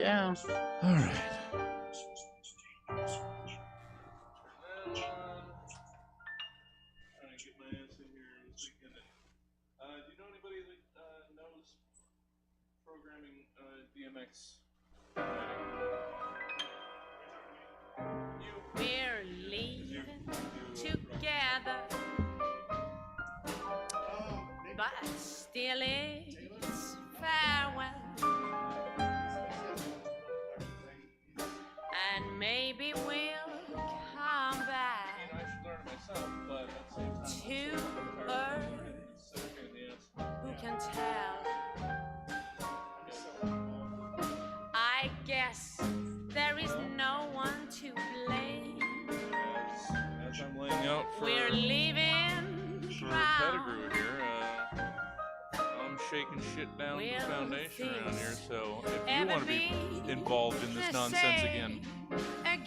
Yeah. All right. Get my ass in here this weekend. Do you know anybody that knows programming DMX? We're leaving together, but still it's farewell. And maybe we'll come back. I should learn it myself, but at the same time, Two birds, who can tell? I guess there is no one to blame. As I'm laying out for We're leaving Pettigrew here, I'm shaking shit down to the foundation around here, so if you want to be involved in this nonsense again, I'm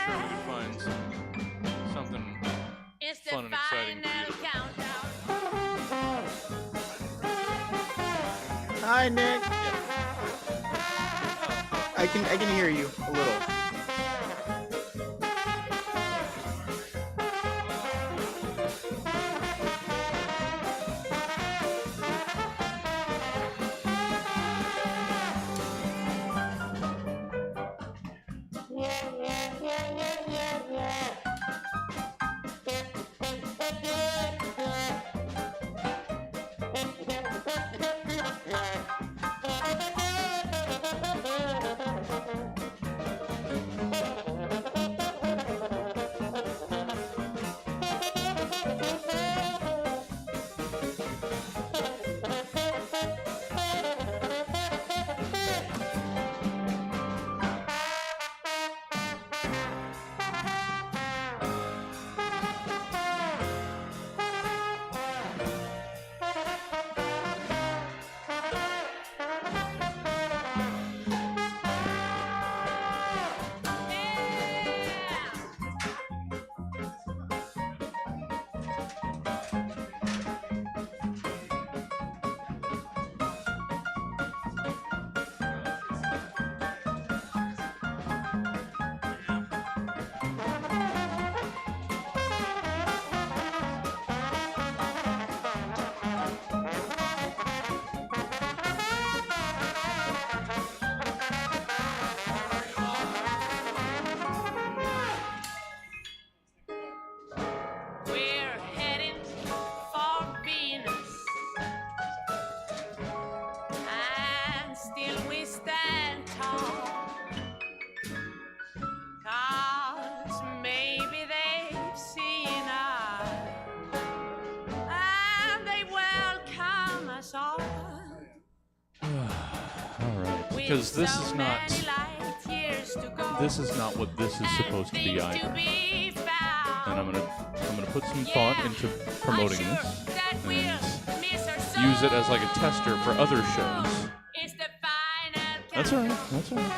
sure we could find something fun and exciting for you. Hi, Nick. I can hear you a little. We're heading for Venus, and still we stand tall, 'cause maybe they've seen us, and they welcome us all. All right. Because this is not what this is supposed to be either. And I'm gonna put some thought into promoting this and use it as like a tester for other shows. That's all right. That's all right.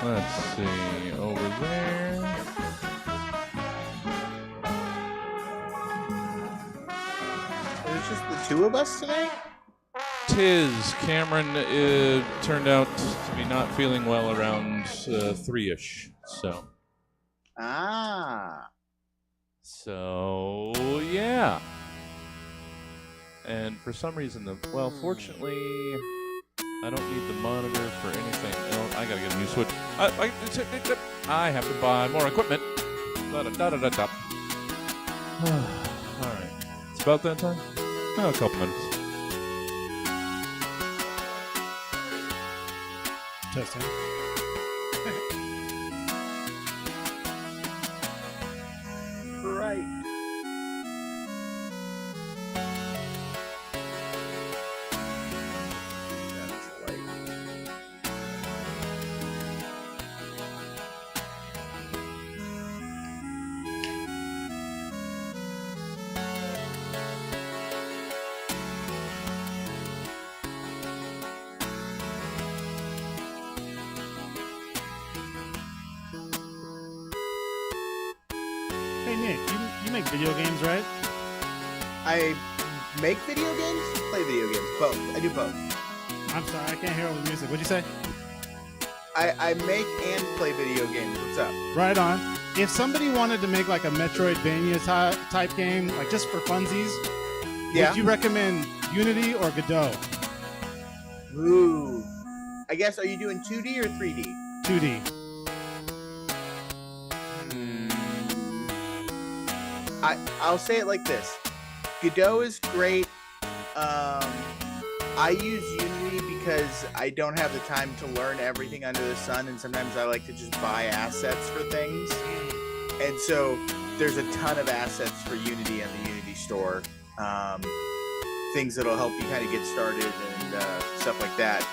Let's see over there. It's just the two of us today? Tis. Cameron turned out to be not feeling well around 3-ish. So. Ah. So, yeah. And for some reason, fortunately, I don't need the monitor for anything else. I gotta get a new switch. I have to buy more equipment. Da-da-da-da-da. Alright. It's about that time? Oh, a couple minutes. Testing. Right. Nick, you make video games, right? I make video games, play video games, both. I do both. I'm sorry, I can't hear all the music. What'd you say? I make and play video games. What's up? Right on. If somebody wanted to make like a Metroidvania type game, like just for funsies, would you recommend Unity or Godot? Ooh. I guess, are you doing 2D or 3D? 2D. I'll say it like this. Godot is great. I use Unity because I don't have the time to learn everything under the sun, and sometimes I like to just buy assets for things. And so there's a ton of assets for Unity in the Unity store. Things that'll help you kind of get started and stuff like that.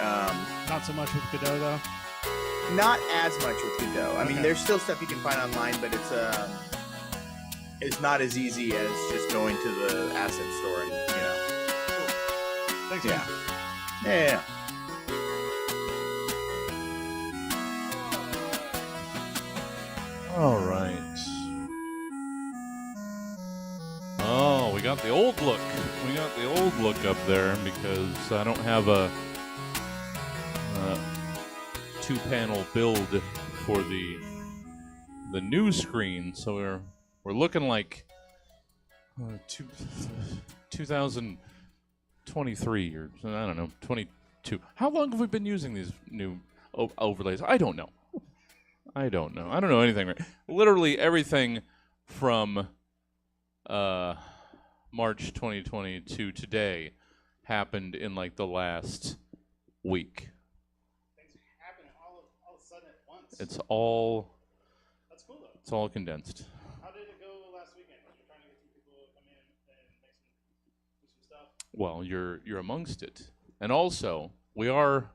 Not so much with Godot, though? Not as much with Godot. I mean, there's still stuff you can find online, but it's not as easy as just going to the asset store and, Cool. Thanks, yeah. man. Yeah. All right. Oh, we got the old look. We got the old look up there because I don't have a two-panel build for the new screen, so we're looking like 2023 or I don't know, 22. How long have we been using these new overlays? I don't know. I don't know anything. Right. Literally everything from March 2020 to today happened in like the last week. Things happen all of a sudden at once. It's all. That's cool, though. It's all condensed. How did it go last weekend? You're trying to get some people to come in and do some stuff? Well, you're amongst it, and also we are.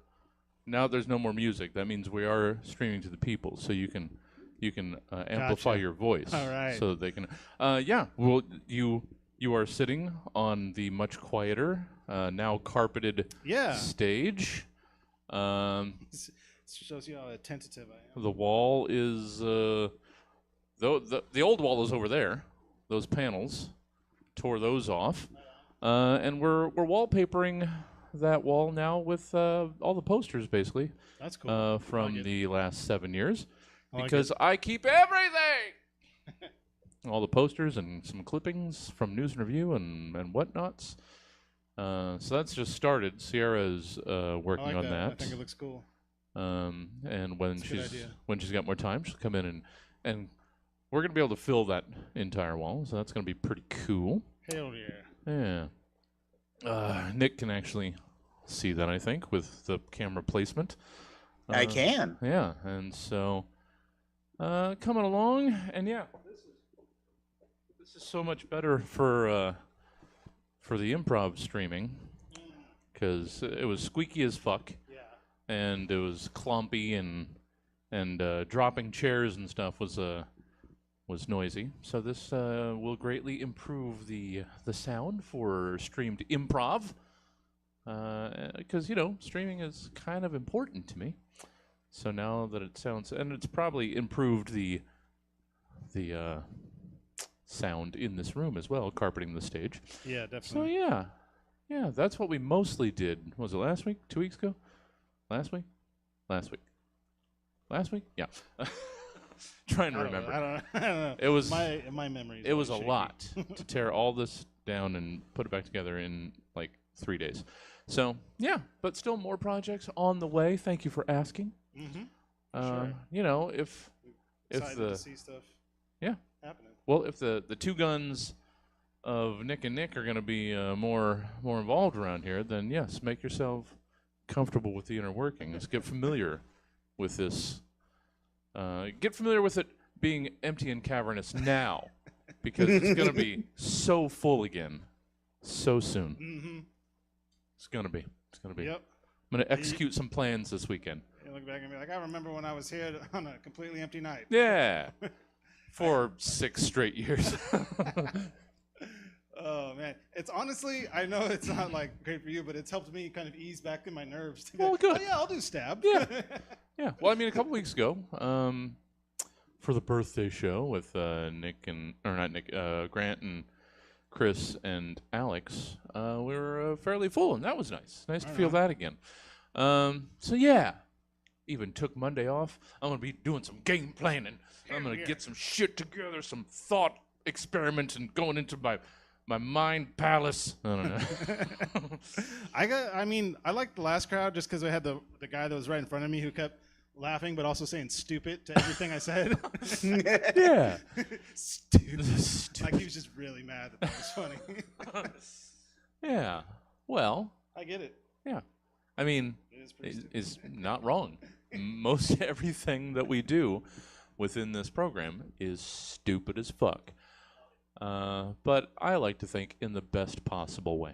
Now there's no more music. That means we are streaming to the people, so you can amplify Gotcha. your voice. All right. So that they can. Yeah. Well, you are sitting on the much quieter, now carpeted stage. It shows you how attentive I am. The wall is the old wall is over there. Those panels, tore those off, and we're wallpapering that wall now with all the posters, basically. That's cool. From the last 7 years, Like because I keep everything. All the posters and some clippings from News and Review and whatnots. So that's just started. Sierra's working like on that. that. I think it looks cool. And when That's a good idea. she's got more time, she'll come in and we're gonna be able to fill that entire wall. So that's gonna be pretty cool. Hell yeah. Yeah. Nick can actually see that, I think, with the camera placement. I can. Yeah, and so coming along, and yeah, this is so much better for the improv streaming because it was squeaky as fuck, and it was clumpy and dropping chairs and stuff was noisy. So this will greatly improve the sound for streamed improv. Because streaming is kind of important to me. So now that it sounds, and it's probably improved the sound in this room as well, carpeting the stage. Yeah, definitely. So yeah, that's what we mostly did. Was it last week? 2 weeks ago? Last week? Last week? Yeah. Trying to remember. I don't know. It was my memory. It was a lot to tear all this down and put it back together in like 3 days. So yeah, but still more projects on the way. Thank you for asking. Sure. If Excited the to see stuff happening. well, if the two guns of Nick and Nick are going to be more involved around here, then yes, make yourself comfortable with the inner workings. Get familiar with this. Get familiar with it being empty and cavernous now, because it's going to be so full again, so soon. It's going to be. Yep. I'm going to execute some plans this weekekend. You look back and be like, I remember when I was here on a completely empty night. Yeah. For 6 straight years. Oh man, it's honestly, I know it's not like great for you, but it's helped me kind of ease back in my nerves. To Well, go, good. Oh yeah, I'll do stab. Yeah. Yeah. Well, I mean, a couple weeks ago, for the birthday show with Grant and Chris and Alex. We were fairly full, and that was nice. Nice to feel that again. So yeah, even took Monday off. I'm gonna be doing some game planning. I'm gonna get some shit together, some thought experiments, and going into my mind palace. I don't know. I liked the last crowd just because I had the guy that was right in front of me who kept laughing but also saying stupid to everything I said. Yeah. Stupid. Like he was just really mad that was funny. Yeah. Well, I get it. yeah. I mean, is not wrong. Most everything that we do within this program is stupid as fuck. But I like to think in the best possible way.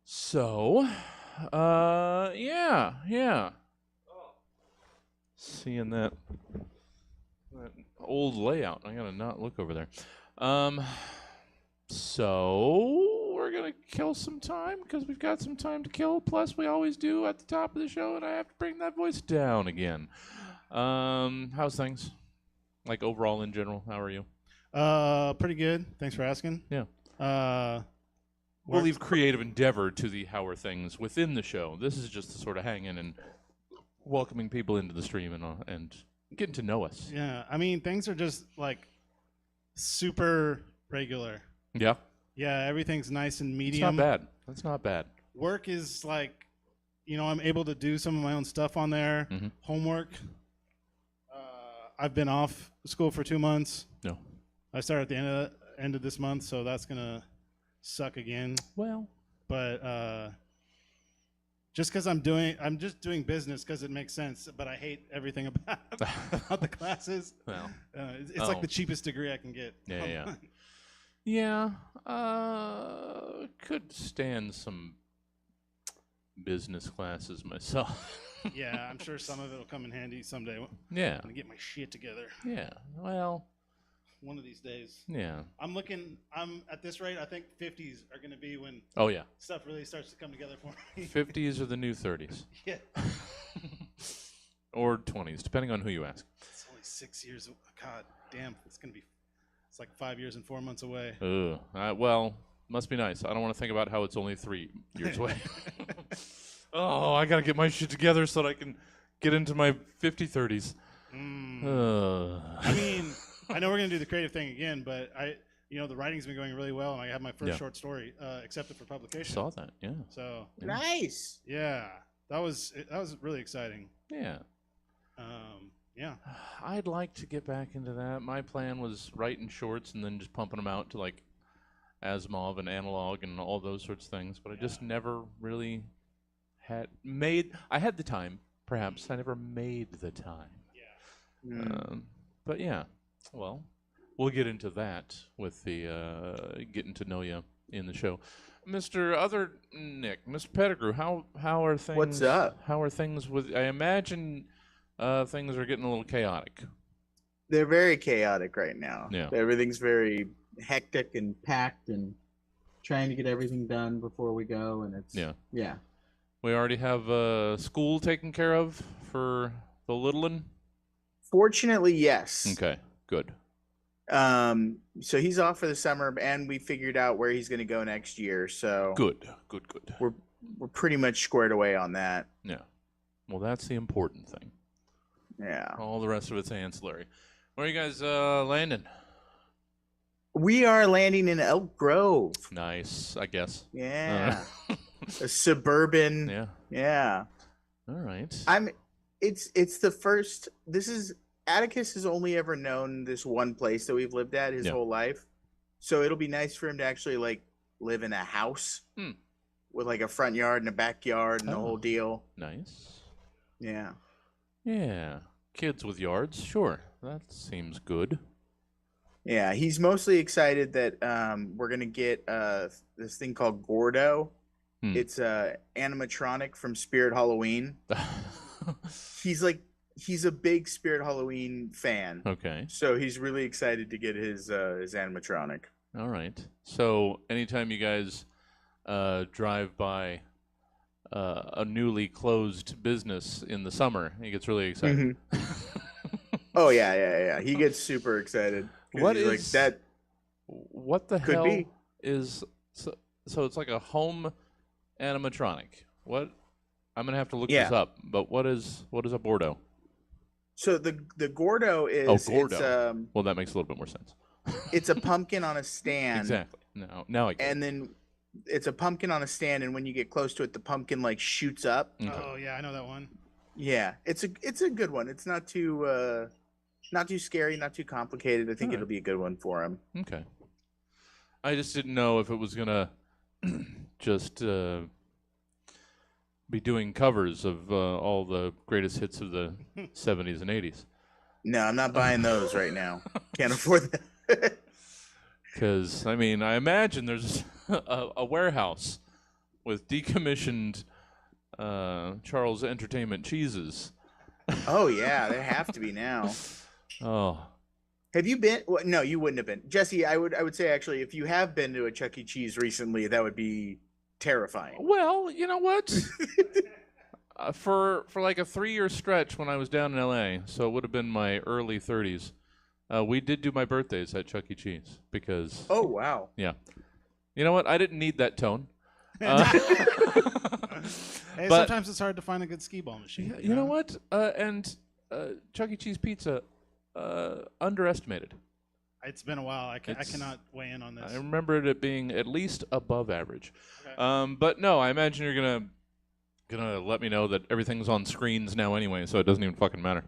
So, yeah. Seeing that old layout, I gotta not look over there. So we're gonna kill some time because we've got some time to kill. Plus, we always do at the top of the show, and I have to bring that voice down again. How's things? Like overall in general, how are you? Pretty good. Thanks for asking. Yeah. We'll leave creative endeavor to the how are things within the show. This is just to sort of hang in and welcoming people into the stream and getting to know us. Yeah, I mean, things are just like super regular. Yeah. Yeah, everything's nice and medium. It's not bad. That's not bad. Work is like, I'm able to do some of my own stuff on there. Mm-hmm. Homework. I've been off school for 2 months. No. I start at the end of this month, so that's gonna suck again. Well, but just because I'm just doing business because it makes sense, but I hate everything about the classes. well, it's like the cheapest degree I can get. Yeah. Could stand some business classes myself. Yeah, I'm sure some of it will come in handy someday. Yeah. I'm gonna get my shit together. Yeah. Well, one of these days. Yeah. I'm at this rate, I think 50s are going to be when stuff really starts to come together for me. 50s are the new 30s. Yeah. Or 20s, depending on who you ask. It's only 6 years. God damn, it's like 5 years and 4 months away. Well, must be nice. I don't want to think about how it's only 3 years away. Oh, I got to get my shit together so that I can get into my 30s. I mean, I know we're going to do the creative thing again, but the writing's been going really well, and I have my first short story accepted for publication. Saw that, yeah. So nice. Yeah, that was really exciting. Yeah. Yeah. I'd like to get back into that. My plan was writing shorts and then just pumping them out to like Asimov and Analog and all those sorts of things, but I just never really I had the time, perhaps. I never made the time. Yeah. But yeah. Well, we'll get into that with the getting to know you in the show. Mr. Mr. Pettigrew, how are things? What's up? How are things with? I imagine things are getting a little chaotic. They're very chaotic right now. Yeah. Everything's very hectic and packed and trying to get everything done before we go, and it's yeah. We already have school taken care of for the little one. Fortunately, yes. Okay. Good. So he's off for the summer, and we figured out where he's going to go next year. So good. We're pretty much squared away on that. Yeah. Well, that's the important thing. Yeah. All the rest of it's ancillary. Where are you guys landing? We are landing in Elk Grove. Nice, I guess. Yeah. A suburban. Yeah. Yeah. All right. It's the first. Atticus has only ever known this one place that we've lived at his whole life. So it'll be nice for him to actually like live in a house with like a front yard and a backyard and the whole deal. Nice. Yeah. Yeah. Kids with yards. Sure. That seems good. Yeah. He's mostly excited that we're going to get this thing called Gordo. It's a animatronic from Spirit Halloween. He's a big Spirit Halloween fan. Okay. So he's really excited to get his animatronic. All right. So anytime you guys drive by a newly closed business in the summer, he gets really excited. Oh yeah. He gets super excited. What he's is like that? What the Could hell be. is so? It's like a home animatronic. What? I'm gonna have to look this up. But what is a Bordeaux? So the Gordo is Gordo. It's, well, that makes a little bit more sense. it's a pumpkin on a stand. Exactly. Now I get it. And then it's a pumpkin on a stand, and when you get close to it, the pumpkin like shoots up. Okay. Oh yeah, I know that one. Yeah, it's a good one. It's not too scary, not too complicated. I think it'll be a good one for him. Okay. I just didn't know if it was gonna just be doing covers of all the greatest hits of the 70s and 80s. No, I'm not buying those right now. Can't afford that. Because, I mean, I imagine there's a warehouse with decommissioned Charles Entertainment cheeses. Oh, yeah, they have to be now. Oh. Have you been? Well, no, you wouldn't have been. Jesse, I would say, actually, if you have been to a Chuck E. Cheese recently, that would be terrifying. Well, you know what? For like a 3-year stretch when I was down in L.A., so it would have been my early 30s, we did do my birthdays at Chuck E. Cheese because... Oh, wow. Yeah. You know what? I didn't need that tone. Hey, but sometimes it's hard to find a good skee ball machine. you know what? And Chuck E. Cheese pizza, underestimated. It's been a while. I cannot weigh in on this. I remembered it being at least above average. Okay. But no, I imagine you're gonna let me know that everything's on screens now anyway, so it doesn't even fucking matter.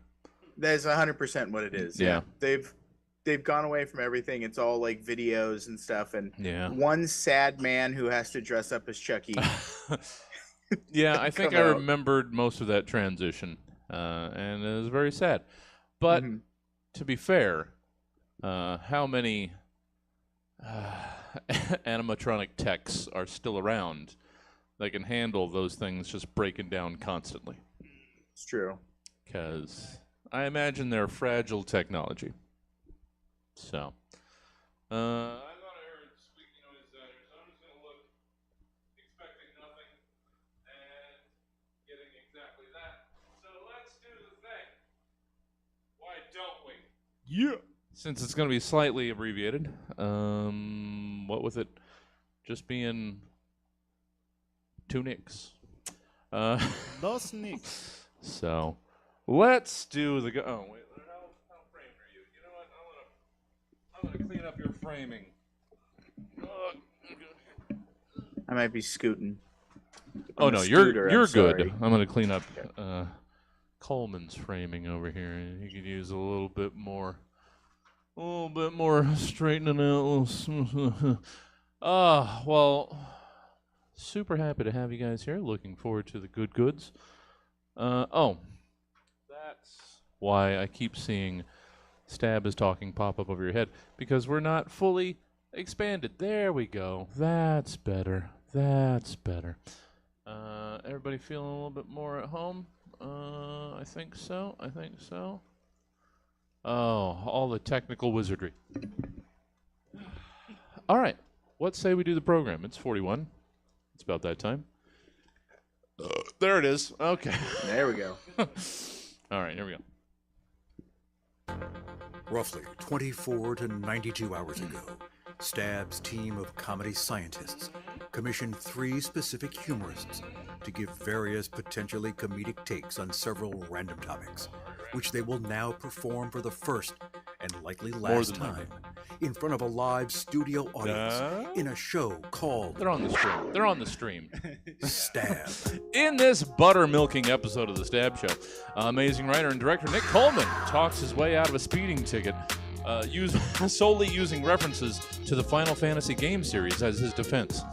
That is 100% what it is. Yeah. They've gone away from everything. It's all like videos and stuff, and Yeah. one sad man who has to dress up as Chucky. Yeah, I think I Come out. remembered most of that transition, and it was very sad. But to be fair, how many animatronic techs are still around that can handle those things just breaking down constantly? It's true. Because I imagine they're fragile technology. So, I thought I heard squeaky noises out here, so I'm just going to look, expecting nothing, and getting exactly that. So let's do the thing. Why don't we? Yeah. Since it's going to be slightly abbreviated, what with it just being 2 Nicks. Dos Nicks. So, let's do the oh wait, how framed are you? You know what? I'm gonna clean up your framing. I might be scooting. Oh On no, a you're scooter, I'm good. sorry. I'm gonna clean up Coleman's framing over here. He could use a little bit more straightening out. Well, super happy to have you guys here. Looking forward to the good goods. That's why I keep seeing Stab is Talking pop up over your head, because we're not fully expanded. There we go. That's better. That's better. Everybody feeling a little bit more at home? I think so. Oh, all the technical wizardry. All right. Let's say we do the program. It's 41. It's about that time. There it is. Okay. There we go. All right, here we go. Roughly 24 to 92 hours ago, Stab's team of comedy scientists commissioned 3 specific humorists to give various potentially comedic takes on several random topics, which they will now perform for the first and likely last than time in front of a live studio audience in a show called They're on the stream. Stab. In this buttermilking episode of the Stab Show, amazing writer and director Nick Coleman talks his way out of a speeding ticket, solely using references to the Final Fantasy game series as his defense.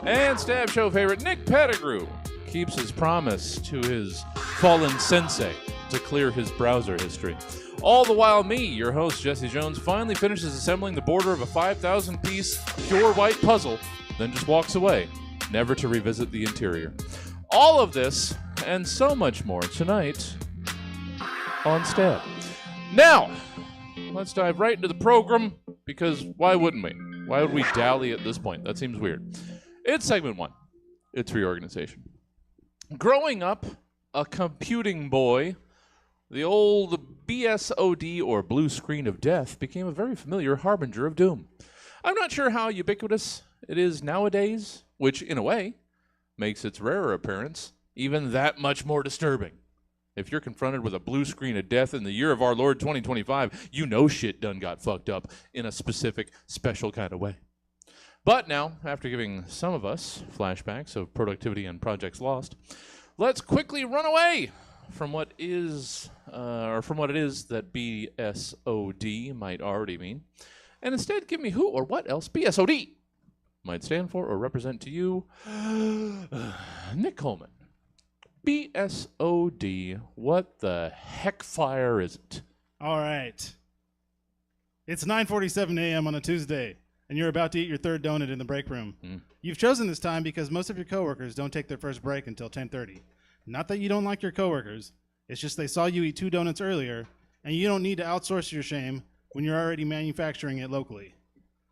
And Stab Show favorite Nick Pettigrew keeps his promise to his fallen sensei to clear his browser history. All the while me, your host Jesse Jones, finally finishes assembling the border of a 5,000-piece pure white puzzle, then just walks away, never to revisit the interior. All of this and so much more tonight on Stab. Now, let's dive right into the program, because why wouldn't we? Why would we dally at this point? That seems weird. It's segment 1. It's reorganization. Growing up a computing boy The old BSOD, or blue screen of death, became a very familiar harbinger of doom. I'm not sure how ubiquitous it is nowadays, which, in a way, makes its rarer appearance even that much more disturbing. If you're confronted with a blue screen of death in the year of our Lord 2025, you know shit done got fucked up in a specific, special kind of way. But now, after giving some of us flashbacks of productivity and projects lost, let's quickly run away from what it is that BSOD might already mean, and instead give me who or what else BSOD might stand for or represent to you. Nick Coleman. BSOD, what the heck fire is it? All right. It's 9:47 a.m. on a Tuesday, and you're about to eat your third donut in the break room. You've chosen this time because most of your coworkers don't take their first break until 10:30. Not that you don't like your coworkers, it's just they saw you eat 2 donuts earlier, and you don't need to outsource your shame when you're already manufacturing it locally.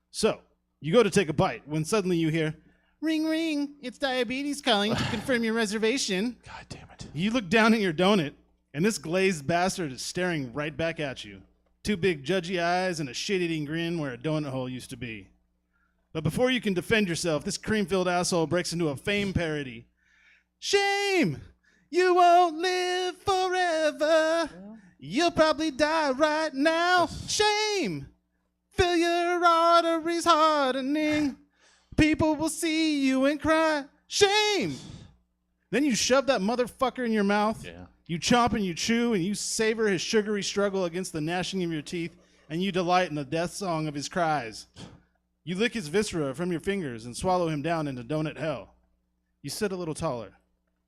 So, you go to take a bite when suddenly you hear, "Ring, ring, it's diabetes calling to confirm your reservation." God damn it. You look down at your donut, and this glazed bastard is staring right back at you. 2 big judgy eyes and a shit-eating grin where a donut hole used to be. But before you can defend yourself, this cream-filled asshole breaks into a fame parody. "Shame! You won't live forever. You'll probably die right now. Shame! Fill your arteries hardening. People will see you and cry. Shame!" Then you shove that motherfucker in your mouth. Yeah. You chomp and you chew and you savor his sugary struggle against the gnashing of your teeth, and you delight in the death song of his cries. You lick his viscera from your fingers and swallow him down into donut hell. You sit a little taller,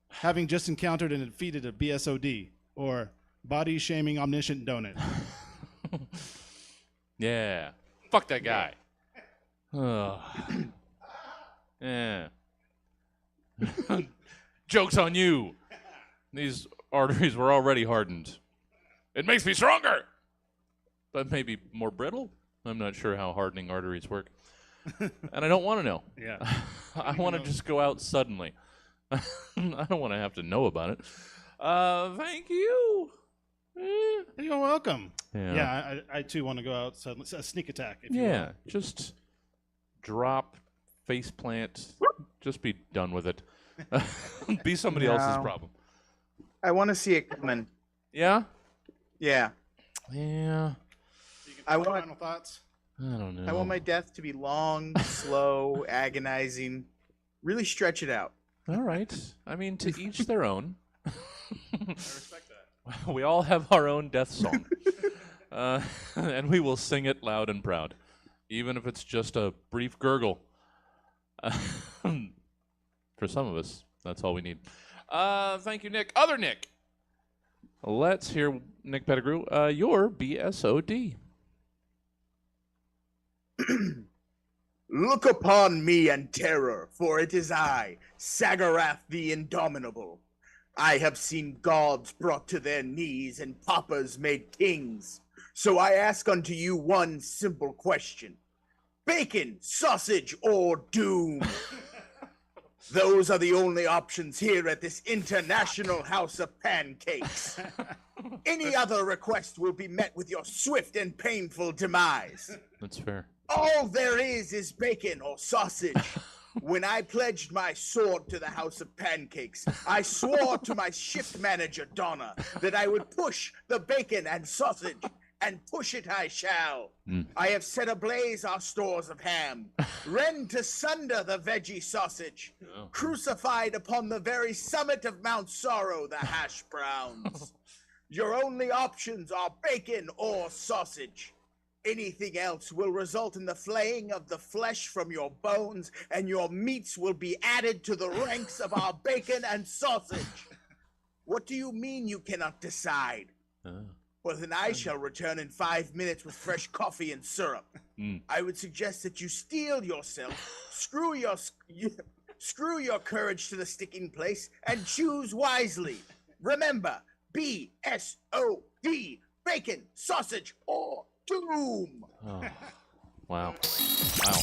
having just encountered and defeated a BSOD, or body-shaming omniscient donut. Yeah. Fuck that guy. Ugh. Yeah. Joke's on you. These arteries were already hardened. It makes me stronger, but maybe more brittle. I'm not sure how hardening arteries work. And I don't want to know. Yeah. I want to just go out suddenly. I don't want to have to know about it. Thank you. You're welcome. Yeah. Yeah, I too want to go out suddenly. A sneak attack, if you will. Yeah, just drop, face plant, just be done with it. Be somebody else's problem. I want to see it coming. Yeah? Yeah. Yeah. I want Final thoughts? I don't know. I want my death to be long, slow, agonizing. Really stretch it out. All right. I mean, to each their own. I respect that. We all have our own death song. And we will sing it loud and proud, even if it's just a brief gurgle. For some of us, that's all we need. Thank you, Nick. Other Nick. Let's hear, Nick Pettigrew, your BSOD. Look upon me and terror, for it is I, Sagarath the Indomitable. I have seen gods brought to their knees and papas made kings. So I ask unto you one simple question. Bacon, sausage, or doom? Those are the only options here at this International House of Pancakes. Any other request will be met with your swift and painful demise. That's fair. All there is bacon or sausage. When I pledged my sword to the House of Pancakes, I swore to my shift manager, Donna, that I would push the bacon and sausage, and push it I shall. I have set ablaze our stores of ham, rend asunder the veggie sausage, crucified upon the very summit of Mount Sorrow the hash browns. Your only options are bacon or sausage. Anything else will result in the flaying of the flesh from your bones, and your meats will be added to the ranks of our bacon and sausage. What do you mean you cannot decide? Well, then I shall return in 5 minutes with fresh coffee and syrup. I would suggest that you steel yourself, screw your courage to the sticking place, and choose wisely. Remember, BSOD, bacon, sausage, or doom. Oh, wow. Wow.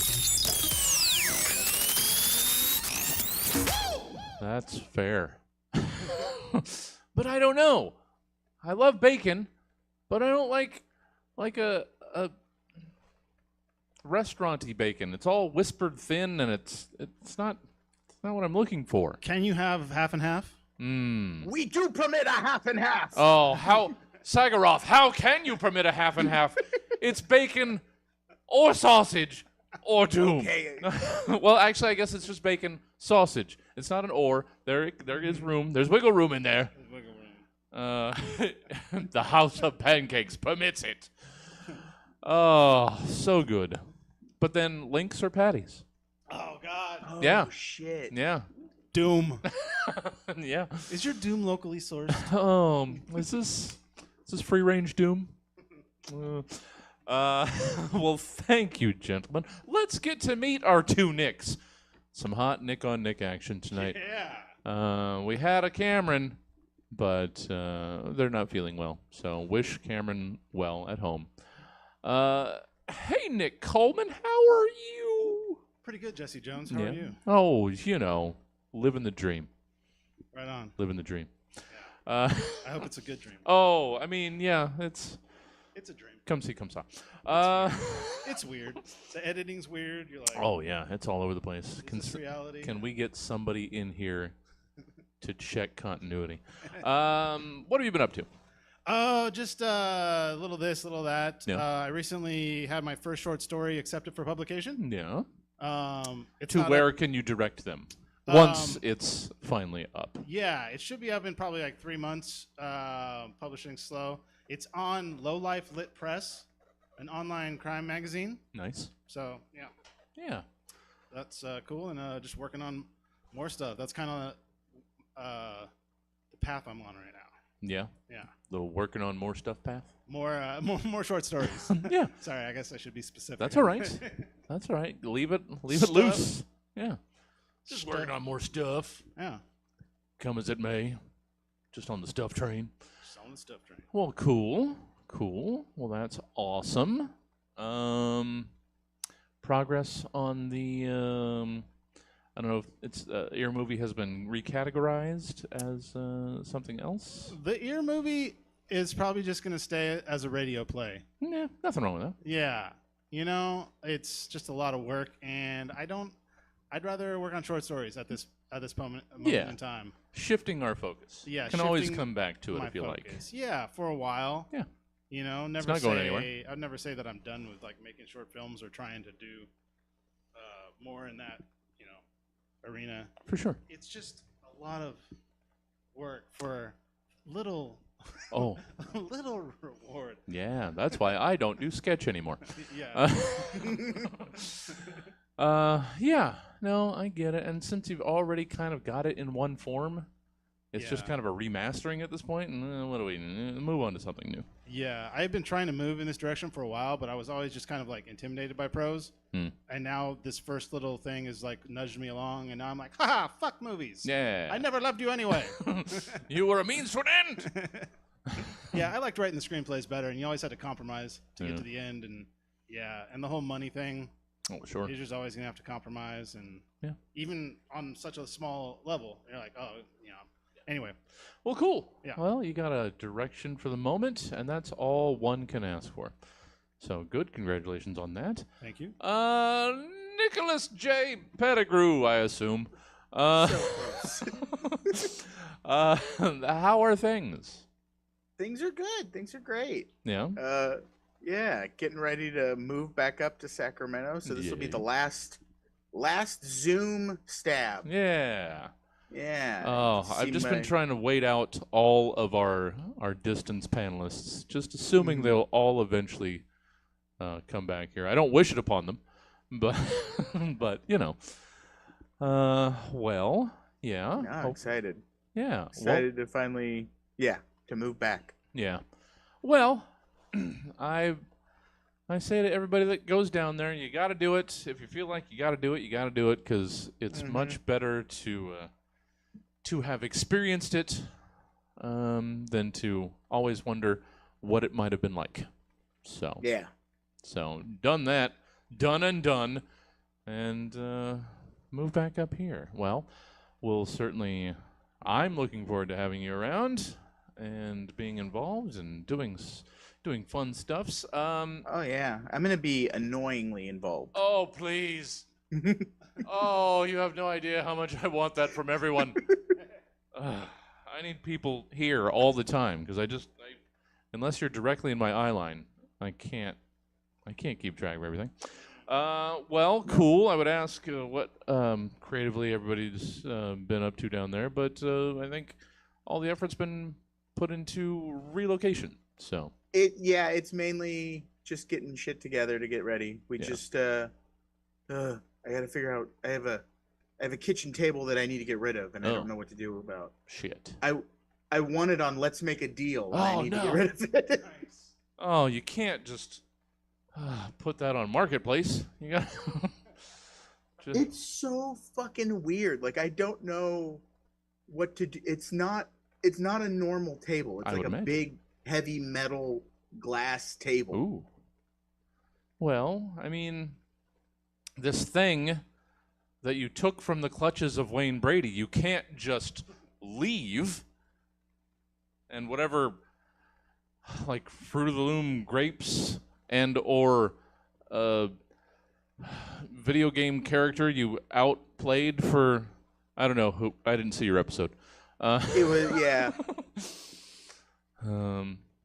That's fair. But I don't know. I love bacon, but I don't like a restaurant-y bacon. It's all whispered thin, and it's not what I'm looking for. Can you have half and half? We do permit a half and half. Oh, how Sagaroth? How can you permit a half and half? It's bacon or sausage or doom. Okay. Well, actually, I guess it's just bacon sausage. It's not an or. There is room. There's wiggle room in there. The House of Pancakes permits it. Oh, so good. But then links or patties? Oh, God. Oh, Yeah. shit. Yeah. Doom. Yeah. Is your Doom locally sourced? Is this free range Doom? Well, thank you, gentlemen. Let's get to meet our two Nicks. Some hot Nick on Nick action tonight. Yeah. We had a Cameron, but they're not feeling well. So wish Cameron well at home. Hey, Nick Coleman, how are you? Pretty good, Jesse Jones. How are you? Oh, living the dream. Right on. Living the dream. I hope it's a good dream. Oh, I mean, yeah, it's It's a dream. come see, come saw. It's weird. The editing's weird. You're like, Oh yeah, it's all over the place. is this reality? Can we get somebody in here to check continuity? What have you been up to? Oh, just a little this, little that. Yeah. I recently had my first short story accepted for publication. Yeah. It's To not where up- can you direct them once it's finally up? Yeah, it should be up in probably like 3 months. Publishing slow. It's on Low Life Lit Press, an online crime magazine. Nice. So yeah, Yeah. that's cool. And just working on more stuff. That's kind of the path I'm on right now. Yeah. Yeah. Little working on more stuff path. More short stories. Yeah. Sorry, I guess I should be specific. That's all right. That's all right. Leave it Stuff. loose. Yeah. Just Stuff. working on more stuff. Yeah. Come as it may. Just on the stuff train. Just on the stuff train. Well, cool. Well, that's awesome. Progress on the I don't know if it's Ear movie has been recategorized as something else. The Ear movie is probably just going to stay as a radio play. Yeah, nothing wrong with that. Yeah. It's just a lot of work, and I'd rather work on short stories at this moment Yeah. in time. Shifting our focus. Yeah, Can always shifting come back to it My if you like. focus. Yeah, for a while. Yeah. Never not say going anywhere. I'd never say that I'm done with like making short films or trying to do more in that, arena. For sure. It's just a lot of work for little Oh, little reward. yeah. That's why I don't do sketch anymore. Yeah. Yeah. No, I get it. And since you've already kind of got it in one form, it's just Yeah. kind of a remastering at this point. And what do we move on to something new? Yeah, I've been trying to move in this direction for a while, but I was always just kind of like intimidated by prose. And now this first little thing is like nudged me along, and now I'm like, haha, fuck movies. Yeah. I never loved you anyway. You were a means to an end. Yeah, I liked writing the screenplays better, and you always had to compromise to Yeah. get to the end, and and the whole money thing. Oh, sure. You're just always gonna have to compromise, and Yeah. even on such a small level, you're like, Anyway, Well, cool. Yeah. Well, you got a direction for the moment, and that's all one can ask for. So good. Congratulations on that. thank you. Nicholas J. Pettigrew, I assume. So close. How are things? Things are good. Things are great. Yeah. Yeah, getting ready to move back up to Sacramento. So this will be Yeah. the last Zoom stab. Yeah. Yeah. Oh, see I've just my- been trying to wait out all of our distance panelists, just assuming they'll all eventually come back here. I don't wish it upon them, but but well, yeah. No, I'm excited. Yeah. Excited to finally, to move back. Yeah. Well, I say to everybody that goes down there, you got to do it. If you feel like you got to do it, you got to do it, because it's much better to have experienced it than to always wonder what it might have been like. So Yeah. so done that, done and done, and move back up here. Well, we'll certainly. I'm looking forward to having you around. and being involved and doing fun stuffs. Oh yeah, I'm gonna be annoyingly involved. Oh please. Oh, you have no idea how much I want that from everyone. I need people here all the time because unless you're directly in my eye line, I can't keep track of everything. Well, cool. I would ask what creatively everybody's been up to down there, but I think all the effort's been put into relocation. So It's mainly just getting shit together to get ready. We just I got to figure out. I have a kitchen table that I need to get rid of, and I don't know what to do about. Shit. I want it on Let's Make a Deal. And I need to no. get rid of it. Oh, you can't just put that on Marketplace. You got. It's so fucking weird. Like I don't know what to do. It's not a normal table. It's I like would a imagine. big heavy metal glass table. Ooh. Well, I mean, this thing that you took from the clutches of Wayne Brady, you can't just leave. And whatever, like Fruit of the Loom grapes and or video game character you outplayed for, I don't know who. I didn't see your episode. It was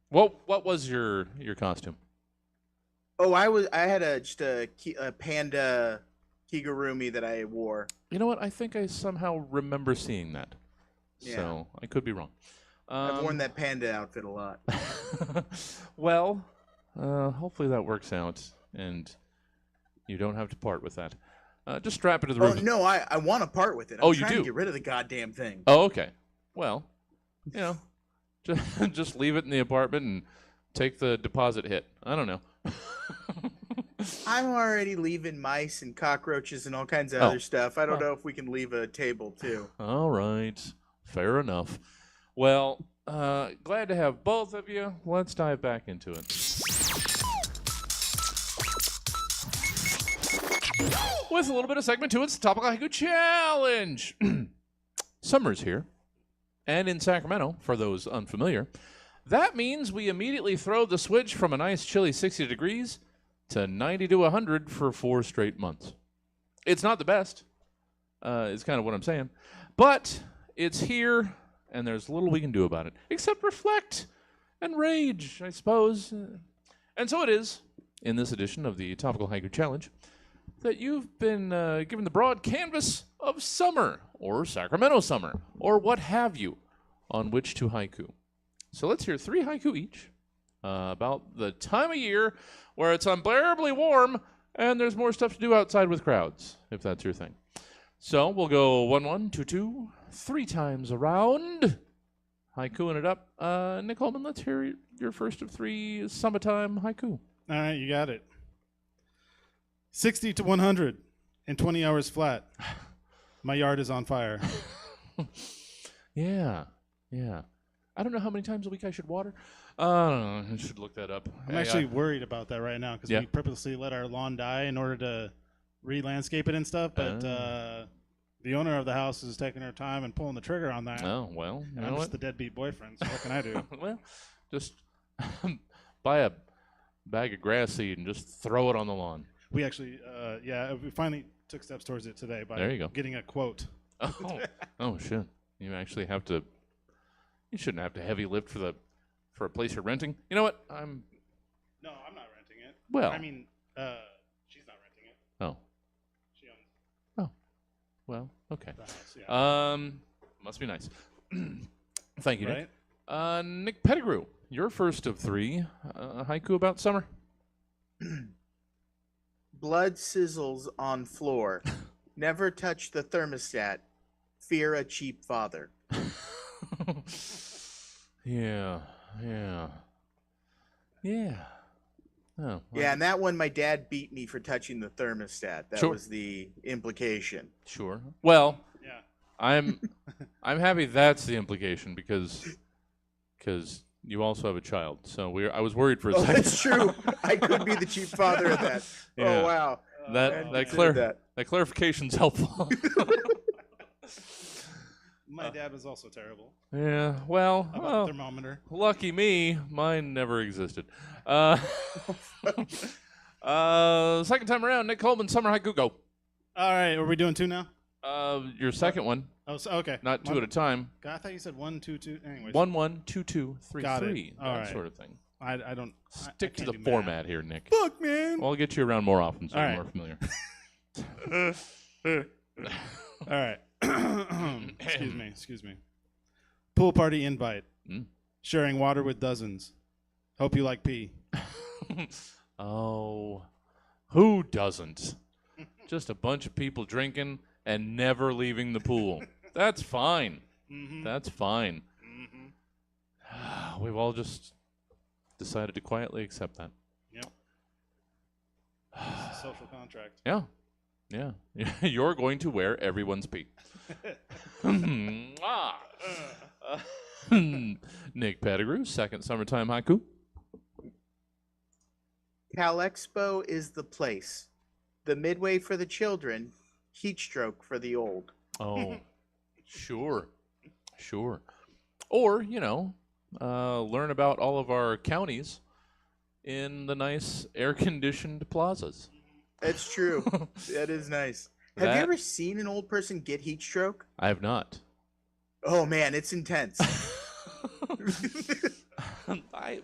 What was your costume? Oh, I had just a panda kigurumi that I wore. You know what? I think I somehow remember seeing that. Yeah. So I could be wrong. I've worn that panda outfit a lot. Well, hopefully that works out and you don't have to part with that. Just strap it to the roof. Oh no, I want to part with it. Oh, I'm you trying do? to get rid of the goddamn thing. Oh, okay. Well, you know, just leave it in the apartment and take the deposit hit. I don't know. I'm already leaving mice and cockroaches and all kinds of other stuff. I don't know if we can leave a table too. All right. Fair enough. Well, glad to have both of you. Let's dive back into it. With a little bit of segment 2, it's the Topical Haiku Challenge. Summer's here. And in Sacramento, for those unfamiliar, that means we immediately throw the switch from a nice chilly 60 degrees to 90 to 100 for 4 straight months. It's not the best, is kind of what I'm saying. But it's here, and there's little we can do about it, except reflect and rage, I suppose. And so it is, in this edition of the Topical Haiku Challenge, that you've been given the broad canvas of summer, or Sacramento Summer, or what have you, on which to haiku. So let's hear 3 haiku each about the time of year where it's unbearably warm and there's more stuff to do outside with crowds, if that's your thing. So we'll go 1, 1, 2, 2, 3 times around. Haikuing it up. Nick Coleman, let's hear your first of 3 summertime haiku. All right, you got it. 60 to 100 in 20 hours flat. My yard is on fire. Yeah. I don't know how many times a week I should water. I don't know. I should look that up. I'm actually worried about that right now because Yeah. we purposely let our lawn die in order to re-landscape it and stuff. But the owner of the house is taking her time and pulling the trigger on that. Oh, well, you And know I'm what? just the deadbeat boyfriend, so what can I do? Well, just buy a bag of grass seed and just throw it on the lawn. We actually, we finally took steps towards it today by There you go. getting a quote. Oh shit! You actually have to. You shouldn't have to heavy lift for a place you're renting. You know what? No, I'm not renting it. Well. I mean, she's not renting it. Oh. She owns Well. Okay. the house. Yeah. Must be nice. Thank you, Right? Nick. Nick Pettigrew, your first of 3 haiku about summer. Blood sizzles on floor. Never touch the thermostat. Fear a cheap father. Yeah. Oh, well, Yeah, and that one, my dad beat me for touching the thermostat. That Sure. was the implication. Sure. Well, Yeah. I'm happy that's the implication because you also have a child. So I was worried for a Oh, second. that's true. I could be the cheap father of that. Yeah. Oh, wow. That Consider that. clarification's helpful. My dad was also terrible. Yeah, well, About the thermometer. lucky me, mine never existed. Second time around, Nick Coleman, Summer Haiku, go. All right, are we doing 2 now? Your second one, Oh, so, okay. not 2 at a time. God, I thought you said 1, 2, 2. Anyways. 1, 1, 2, 2, 3, Got it. 3. All That right. sort of thing. I don't. Stick I to the can't do format here, Nick. Fuck, man. Well, I'll get you around more often so All you're right. more familiar. All right. Excuse me. Pool party invite. Sharing water with dozens. Hope you like pee. Oh, who doesn't? Just a bunch of people drinking and never leaving the pool. That's fine. That's fine. We've all just decided to quietly accept that. Yep. It's a social contract. Yeah. Yeah. You're going to wear everyone's pee. Nick Pettigrew, second summertime haiku. Cal Expo is the place. The midway for the children, heat stroke for the old. Oh, sure. Sure. Or, learn about all of our counties in the nice air-conditioned plazas. That's true. That is nice. Have you ever seen an old person get heat stroke? I have not. Oh man, it's intense. I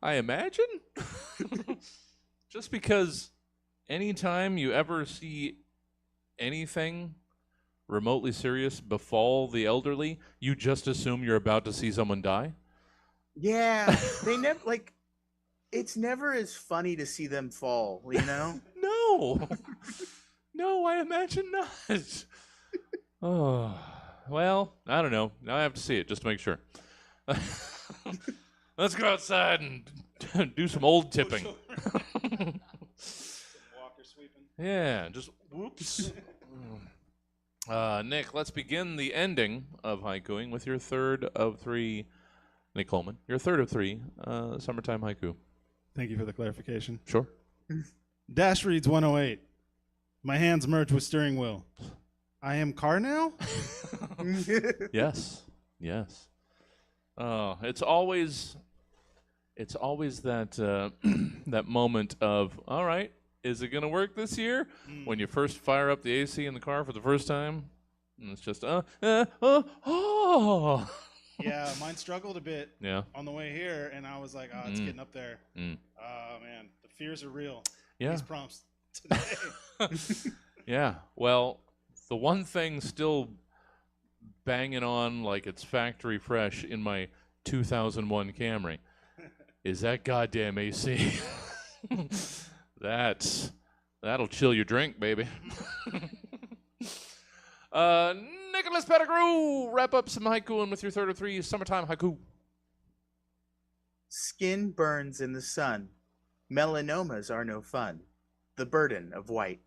imagine. Just because anytime you ever see anything remotely serious befall the elderly, you just assume you're about to see someone die. Yeah, they never it's never as funny to see them fall, No. No, I imagine not. Oh, well, I don't know. Now I have to see it just to make sure. Let's go outside and do some old tipping. Walker sweeping. Yeah, just whoops. Nick, let's begin the ending of haikuing with your third of 3, Nick Coleman. Your third of 3, summertime haiku. Thank you for the clarification. Sure. Dash reads 108. My hands merge with steering wheel. I am car now? Yes. Yes. Oh, it's always that that moment of, all right, is it gonna work this year? When you first fire up the AC in the car for the first time, and it's just oh. Yeah, mine struggled a bit Yeah. on the way here, and I was like, oh, it's getting up there. Oh man, the fears are real. Yeah. These prompts today. Yeah. Well, the one thing still banging on like it's factory fresh in my 2001 Camry is that goddamn AC. That'll chill your drink, baby. Nicholas Pettigrew, wrap up some haiku with your third of 3 summertime haiku. Skin burns in the sun. Melanomas are no fun. The burden of white.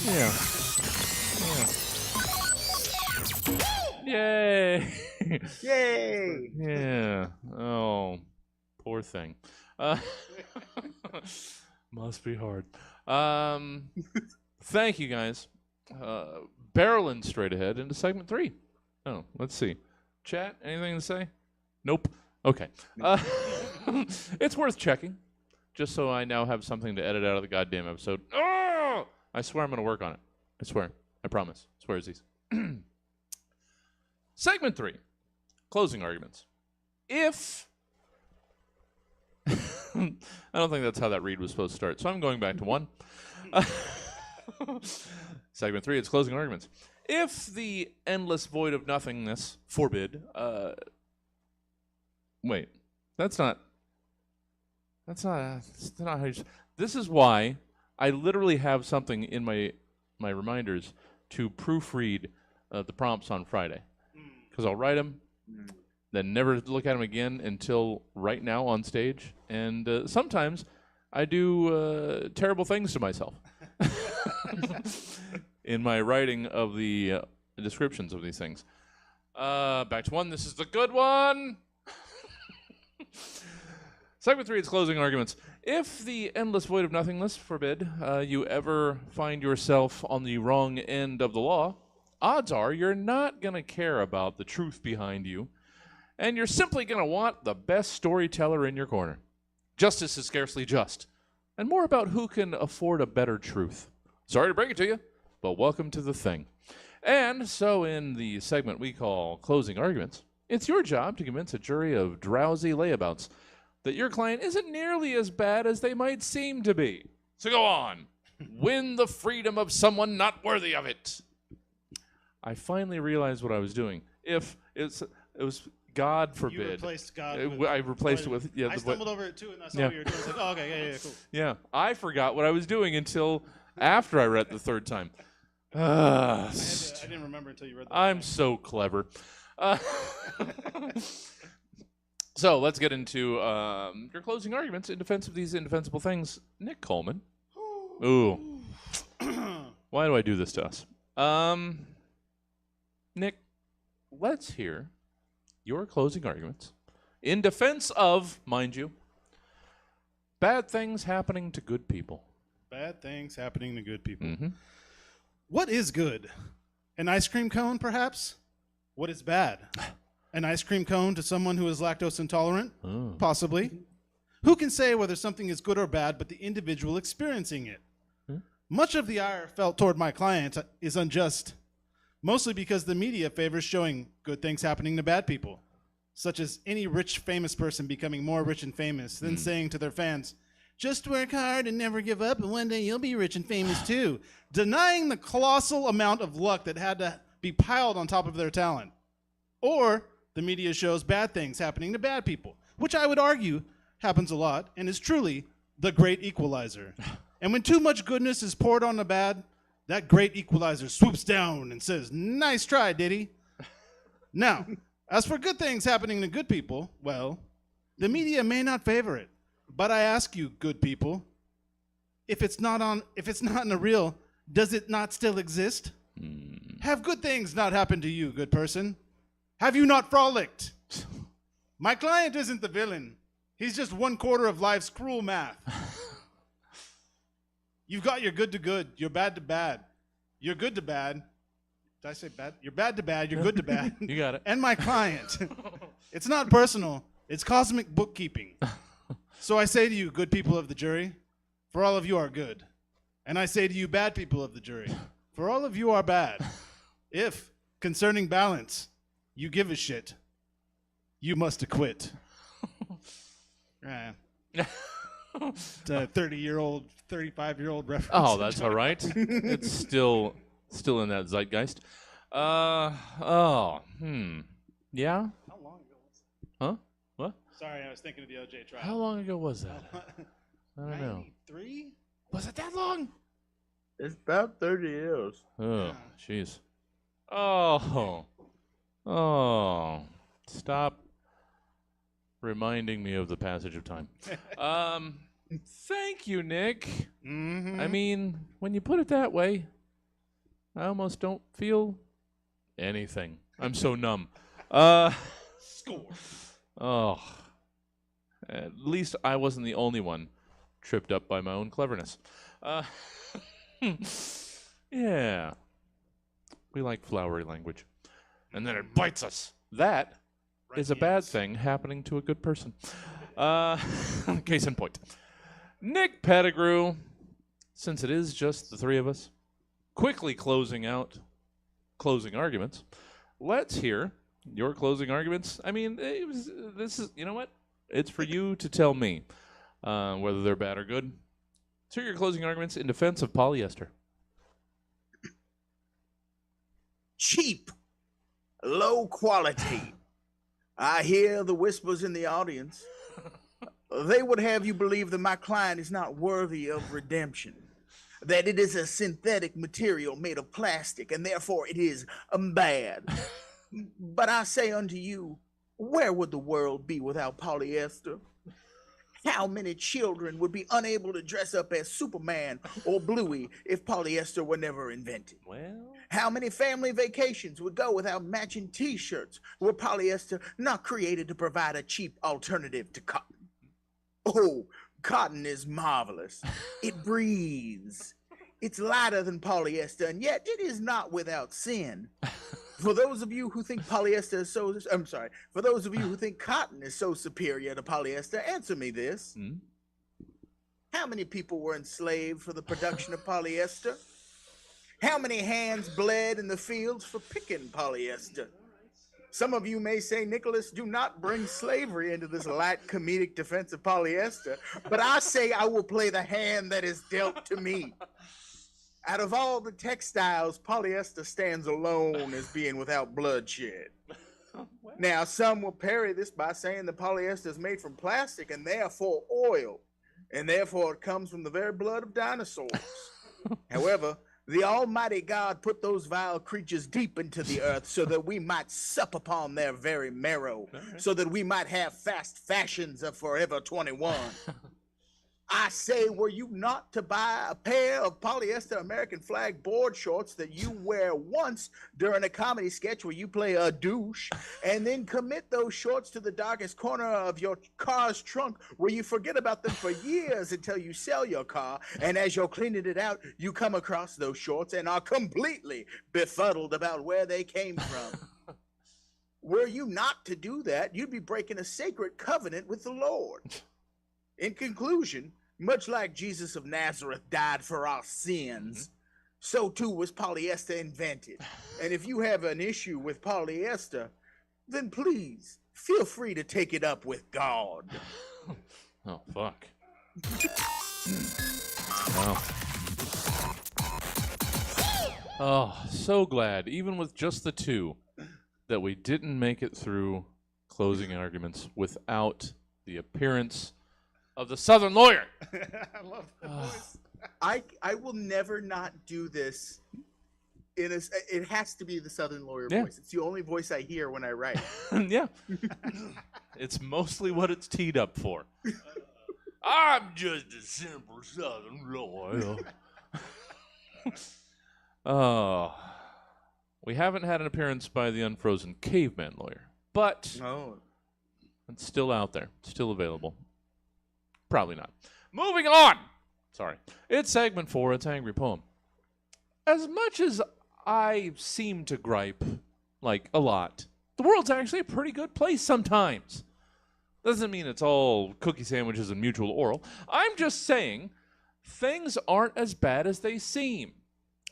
Yeah. Yay. Yay! Yeah. Oh, poor thing. Must be hard. Thank you, guys. Barreling straight ahead into segment 3. Oh, let's see. Chat, anything to say? Nope. Okay. It's worth checking, just so I now have something to edit out of the goddamn episode. Oh! I swear I'm going to work on it. I swear. I promise. Swearsies. Segment 3. Closing arguments. If... I don't think that's how that read was supposed to start, so I'm going back to 1. Segment 3, it's closing arguments. If the endless void of nothingness forbid... wait. That's not how you... This is why I literally have something in my reminders to proofread the prompts on Friday. Because I'll write them, then never look at them again until right now on stage. And sometimes I do terrible things to myself in my writing of the descriptions of these things. Back to 1. This is the good one. Segment 3, it's closing arguments. If the endless void of nothingness forbid you ever find yourself on the wrong end of the law, odds are you're not going to care about the truth behind you, and you're simply going to want the best storyteller in your corner. Justice is scarcely just, and more about who can afford a better truth. Sorry to break it to you, but welcome to the thing. And so in the segment we call Closing Arguments, it's your job to convince a jury of drowsy layabouts that your client isn't nearly as bad as they might seem to be. So go on. Win the freedom of someone not worthy of it. I finally realized what I was doing. If it was God forbid. You replaced God. I replaced it with I stumbled over it too, and I saw what you were doing. I was like, oh, okay, yeah, cool. Yeah, I forgot what I was doing until after I read the third time. I didn't remember until you read the I'm so clever. So let's get into your closing arguments in defense of these indefensible things. Nick Coleman. Ooh. Why do I do this to us? Nick, let's hear your closing arguments in defense of, mind you, bad things happening to good people. Bad things happening to good people. Mm-hmm. What is good? An ice cream cone, perhaps? What is bad? An ice cream cone to someone who is lactose intolerant? Oh. Possibly. Who can say whether something is good or bad but the individual experiencing it? Much of the ire felt toward my client is unjust, mostly because the media favors showing good things happening to bad people, such as any rich, famous person becoming more rich and famous, then saying to their fans, just work hard and never give up, and one day you'll be rich and famous too, denying the colossal amount of luck that had to be piled on top of their talent. Or the media shows bad things happening to bad people, which I would argue happens a lot and is truly the great equalizer. And when too much goodness is poured on the bad, that great equalizer swoops down and says, nice try, Diddy. Now, as for good things happening to good people, well, the media may not favor it. But I ask you, good people, if it's not in the real, does it not still exist? Have good things not happened to you, good person? Have you not frolicked? My client isn't the villain. He's just 1/4 of life's cruel math. You've got your good to good, your bad to bad, your good to bad. Did I say bad? You're bad to bad, you're good to bad. You got it. And my client. It's not personal. It's cosmic bookkeeping. So I say to you, good people of the jury, for all of you are good. And I say to you, bad people of the jury, for all of you are bad. If, concerning balance, you give a shit, you must acquit. 30-year-old, 35-year-old reference. Oh, that's all right. It's still in that zeitgeist. Yeah. How long ago was it? Huh? What? Sorry, I was thinking of the OJ trial. How long ago was that? I don't know. 93? Was it that long? It's about 30 years. Oh, jeez. Oh. Stop reminding me of the passage of time. Thank you, Nick. Mm-hmm. I mean, when you put it that way, I almost don't feel anything. I'm so numb. Score. Oh. At least I wasn't the only one tripped up by my own cleverness. Yeah. We like flowery language. And then it bites us. That is a bad thing happening to a good person. Case in point. Nick Pettigrew, since it is just the three of us, quickly closing arguments. Let's hear your closing arguments. I mean, this is, you know what? It's for you to tell me whether they're bad or good. So your closing arguments in defense of polyester. Cheap, low quality. I hear the whispers in the audience. They would have you believe that my client is not worthy of redemption, that it is a synthetic material made of plastic, and therefore it is bad. But I say unto you, where would the world be without polyester? How many children would be unable to dress up as Superman or Bluey if polyester were never invented? Well, How many family vacations would go without matching t-shirts were polyester not created to provide a cheap alternative to cotton? Oh, cotton is marvelous. It breathes. It's lighter than polyester, and yet it is not without sin. For those of you who think polyester is so, I'm sorry, for those of you who think cotton is so superior to polyester, answer me this. How many people were enslaved for the production of polyester? How many hands bled in the fields for picking polyester? Some of you may say, Nicholas, do not bring slavery into this light comedic defense of polyester, but I say I will play the hand that is dealt to me. Out of all the textiles, polyester stands alone as being without bloodshed. Now, some will parry this by saying the polyester is made from plastic and therefore oil, and therefore it comes from the very blood of dinosaurs. However, the Almighty God put those vile creatures deep into the earth so that we might sup upon their very marrow, so that we might have fast fashions of Forever 21. I say, were you not to buy a pair of polyester American flag board shorts that you wear once during a comedy sketch where you play a douche, and then commit those shorts to the darkest corner of your car's trunk where you forget about them for years until you sell your car, and as you're cleaning it out, you come across those shorts and are completely befuddled about where they came from? Were you not to do that, you'd be breaking a sacred covenant with the Lord. In conclusion, much like Jesus of Nazareth died for our sins, so too was polyester invented. And if you have an issue with polyester, then please feel free to take it up with God. Oh, fuck. Wow. Oh, so glad, even with just the two, that we didn't make it through closing arguments without the appearance of the Southern lawyer. I love that voice. I will never not do this. It has to be the Southern lawyer Yeah. voice. It's the only voice I hear when I write. Yeah. It's mostly what it's teed up for. I'm just a simple Southern lawyer. Oh. We haven't had an appearance by the unfrozen caveman lawyer, but Oh. it's still out there, still available. Probably not. Moving on. Sorry. It's segment 4. It's Angry Poem. As much as I seem to gripe, like, a lot, the world's actually a pretty good place sometimes. Doesn't mean it's all cookie sandwiches and mutual oral. I'm just saying things aren't as bad as they seem.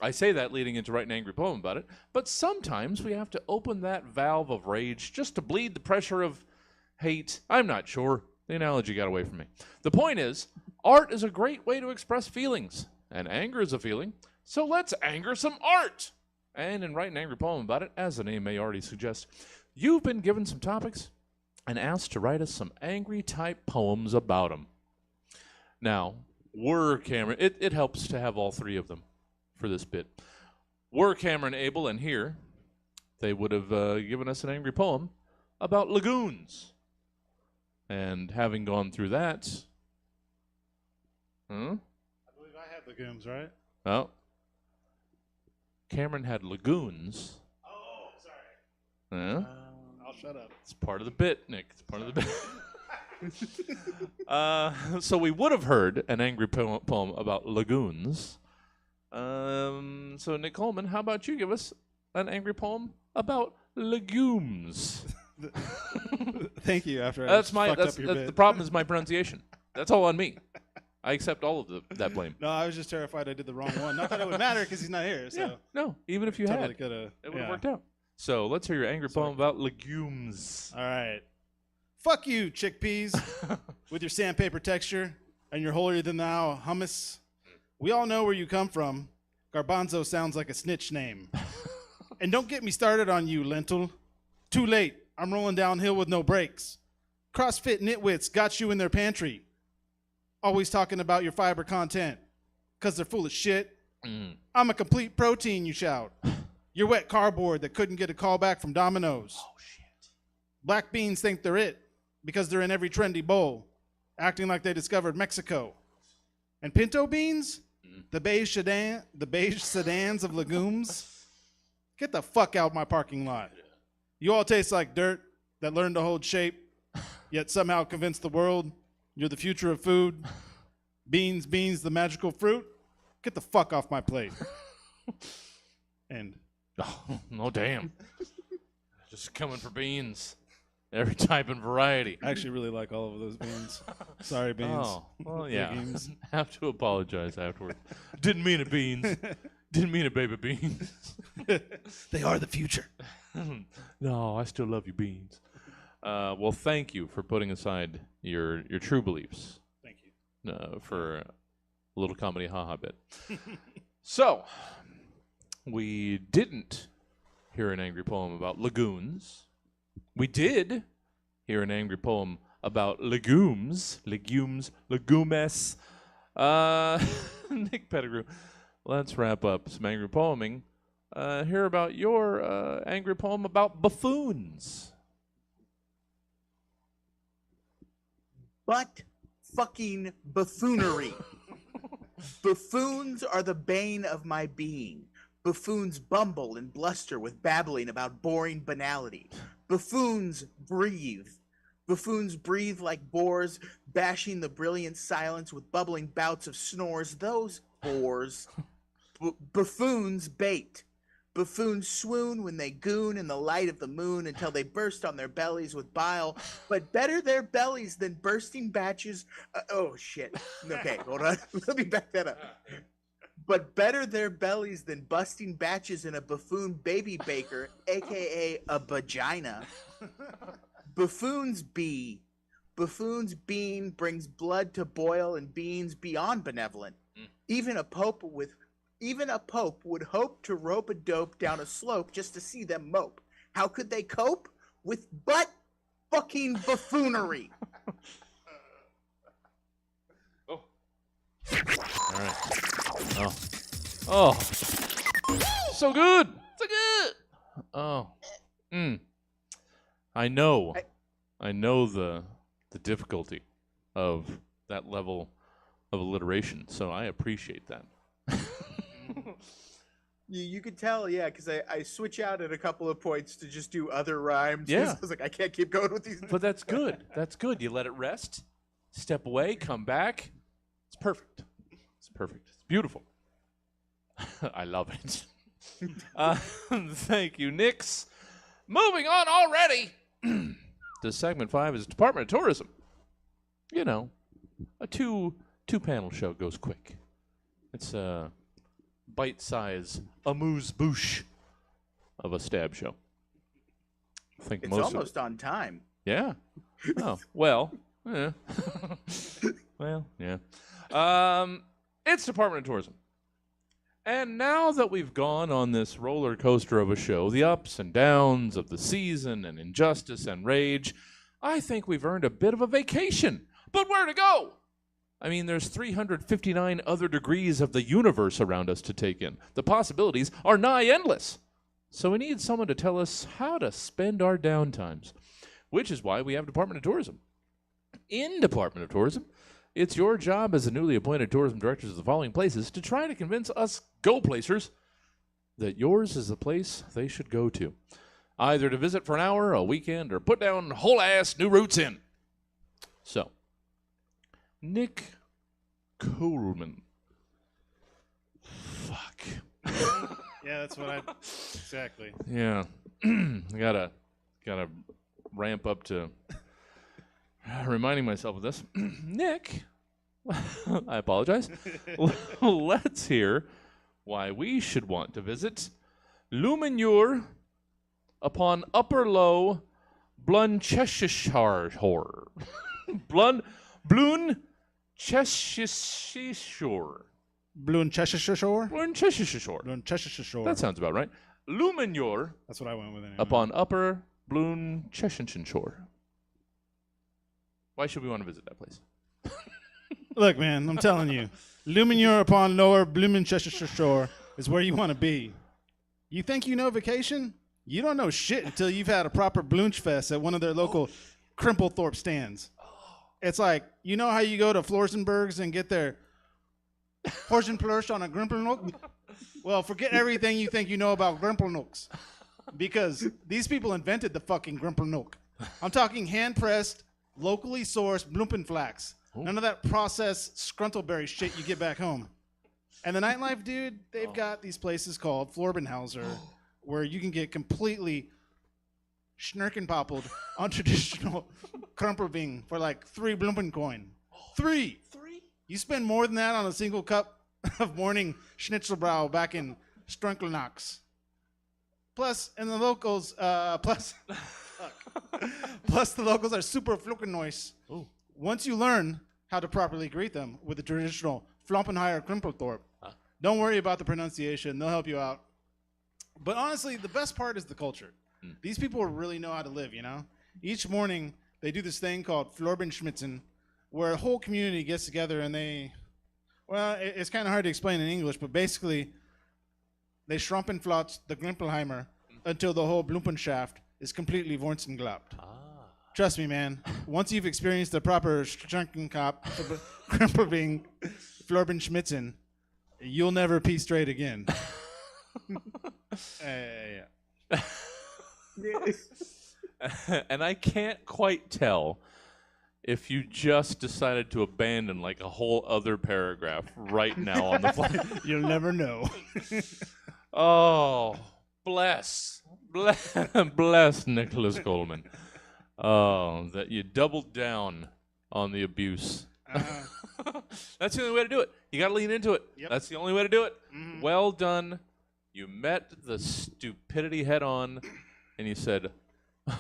I say that leading into writing an angry poem about it, but sometimes we have to open that valve of rage just to bleed the pressure of hate. I'm not sure. The analogy got away from me. The point is, art is a great way to express feelings, and anger is a feeling, so let's anger some art. And in writing an angry poem about it, as the name may already suggest, you've been given some topics and asked to write us some angry-type poems about them. Now, were Cameron... It helps to have all three of them for this bit. Were Cameron able, and here, they would have given us an angry poem about Legumes. And having gone through that... I believe I had Legumes, right? Oh. Cameron had Lagoons. Oh, sorry. I'll shut up. It's part of the bit, Nick. It's part of the bit. So we would have heard an angry poem about Lagoons. So Nick Coleman, how about you give us an angry poem about Legumes? Thank you. After That's bit. the problem is my pronunciation. That's all on me. I accept all of that blame. No, I was just terrified I did the wrong one. Not that it would matter because he's not here. So Yeah, no, even if you totally had, coulda, it would have yeah. worked out. So let's hear your angry poem about Legumes. All right. Fuck you, chickpeas, with your sandpaper texture and your holier-than-thou hummus. We all know where you come from. Garbanzo sounds like a snitch name. And don't get me started on you, lentil. Too late. I'm rolling downhill with no brakes. CrossFit nitwits got you in their pantry. Always talking about your fiber content. Because they're full of shit. I'm a complete protein, you shout. You're wet cardboard that couldn't get a call back from Domino's. Oh, shit. Black beans think they're it because they're in every trendy bowl, acting like they discovered Mexico. And pinto beans? The beige sedans of Legumes? Get the fuck out my parking lot. You all taste like dirt that learned to hold shape, yet somehow convinced the world you're the future of food. Beans, the magical fruit. Get the fuck off my plate. And Oh, no, damn. Just coming for beans. Every type and variety. I actually really like all of those beans. Sorry, beans. Oh, well, yeah. Legumes. Have to apologize afterward. Didn't mean it, beans. Didn't mean it, baby beans. They are the future. No, I still love you, beans. Well, thank you for putting aside your true beliefs Thank you. for a little comedy haha bit. So, we didn't hear an angry poem about lagoons. We did hear an angry poem about legumes. Legumes. Nick Pettigrew, let's wrap up some angry poeming. Hear about your angry poem about buffoons. But fucking buffoonery. Buffoons are the bane of my being. Buffoons bumble and bluster with babbling about boring banality. Buffoons breathe. Buffoons breathe like boars, bashing the brilliant silence with bubbling bouts of snores. Those bores. Buffoons bait. Buffoons swoon when they goon in the light of the moon until they burst on their bellies with bile. But better their bellies than bursting batches. Oh, shit. Okay, hold on. Let me back that up. But better their bellies than busting batches in a buffoon baby baker, a.k.a. a vagina. Buffoons bee. Buffoons bean brings blood to boil and beans beyond benevolent. Even a pope would hope to rope a dope down a slope just to see them mope. How could they cope? With butt fucking buffoonery. All right. Oh. So good. So good. Oh. I know the difficulty of that level of alliteration, so I appreciate that. You could tell, yeah, because I switch out at a couple of points to just do other rhymes. Yeah. I was like, I can't keep going with these. But that's good. That's good. You let it rest, step away, come back. It's perfect. It's perfect. It's beautiful. I love it. Thank you, Nix. Moving on already to segment 5 is Department of Tourism. You know, a two-panel show goes quick. It's a bite-size amuse-bouche of a stab show. I think It's almost on time. Yeah. Oh, well. Yeah. Well, yeah. It's Department of Tourism. And now that we've gone on this roller coaster of a show, the ups and downs of the season and injustice and rage, I think we've earned a bit of a vacation. But where to go? I mean, there's 359 other degrees of the universe around us to take in. The possibilities are nigh endless. So we need someone to tell us how to spend our downtimes, which is why we have Department of Tourism. In Department of Tourism, it's your job as the newly appointed tourism directors of the following places to try to convince us go-placers that yours is the place they should go to, either to visit for an hour, a weekend, or put down whole-ass new roots in. So, Nick Coleman. Fuck. Yeah, that's what I exactly. Yeah. I gotta ramp up to reminding myself of this. Nick, I apologize. Let's hear why we should want to visit Loominyúr upon Upper Low Blüncheschishishor. Blüncheschishishor. Blüncheschishishor? Blüncheschishishor. Blüncheschishishor. That sounds about right. Loominyúr That's what I went with anyway. upon Upper Blüncheschishishor. Why should we want to visit that place? Look, man, I'm telling you. Loominyúr upon Lower Blüncheschishishor is where you want to be. You think you know vacation? You don't know shit until you've had a proper Blünchfest at one of their local Grimpleheimer stands. It's like, you know how you go to Florsenberg's and get their Portionplurch on a Grimplenook? Well, forget everything you think you know about Grimplenooks. Because these people invented the fucking Grimplenook. I'm talking hand-pressed, locally sourced Shrumpinflotz. None of that processed scruntleberry shit you get back home. And the nightlife, dude, they've got these places called Florbenhauser where you can get completely Schnurkenpoppled on traditional Krumpelbing for like 3 Blumpencoin. 3! You spend more than that on a single cup of morning Schnitzelbrau back in Strunklenax. Plus, and the locals, plus the locals are super fluckennoise. Once you learn how to properly greet them with the traditional Floppenheimer Krimpelthorpe, don't worry about the pronunciation. They'll help you out. But honestly, the best part is the culture. These people really know how to live, you know? Each morning, they do this thing called Florbenschmitzen, where a whole community gets together and it's kind of hard to explain in English, but basically, they Shrumpinflotz the Grimpleheimer until the whole Blumpenschaft is completely Wurzelglabt. Trust me, man. Once you've experienced the proper Strunkenkopf, Krimpelbing, Florbenschmitzen, you'll never pee straight again. Yeah. And I can't quite tell if you just decided to abandon like a whole other paragraph right now on the fly. You'll never know. Oh, bless Nicholas Coleman. Oh, that you doubled down on the abuse. That's the only way to do it. You got to lean into it. Yep. That's the only way to do it. Mhm. Well done. You met the stupidity head on, and you said,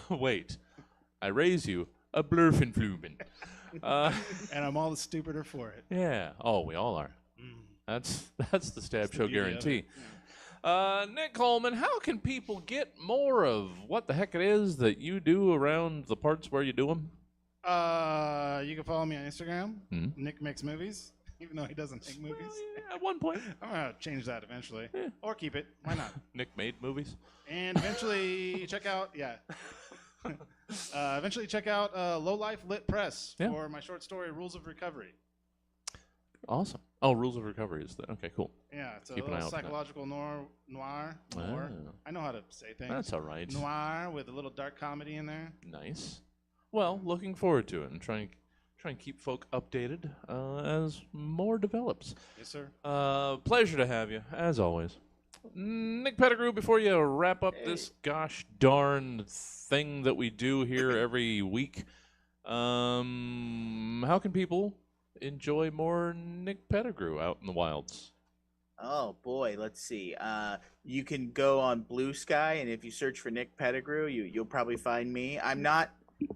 wait, I raise you a Blurfenfluben. And I'm all the stupider for it. Yeah. Oh, we all are. That's the Stab Show beauty of it. guarantee. Nick Coleman, how can people get more of what the heck it is that you do around the parts where you do them? You can follow me on Instagram, Mhm. Nick Makes Movies, even though he doesn't make movies. Well, yeah, at one point. I'm going to change that eventually. Yeah. Or keep it. Why not? Nick made movies. And eventually check out, eventually check out Low Life Lit Press Yeah. for my short story, Rules of Recovery. Awesome. Oh, Rules of Recovery is okay, cool. Yeah, it's a Keep an eye little out for that. psychological noir. Ah. I know how to say things. That's all right. Noir with a little dark comedy in there. Nice. Well, looking forward to it and try and keep folk updated as more develops. Yes, sir. Pleasure to have you, as always. Nick Pettigrew, before you wrap up this gosh darn thing that we do here every week, how can people enjoy more Nick Pettigrew out in the wilds? Oh boy, let's see. You can go on Blue Sky, and if you search for Nick Pettigrew, you'll probably find me. I'm not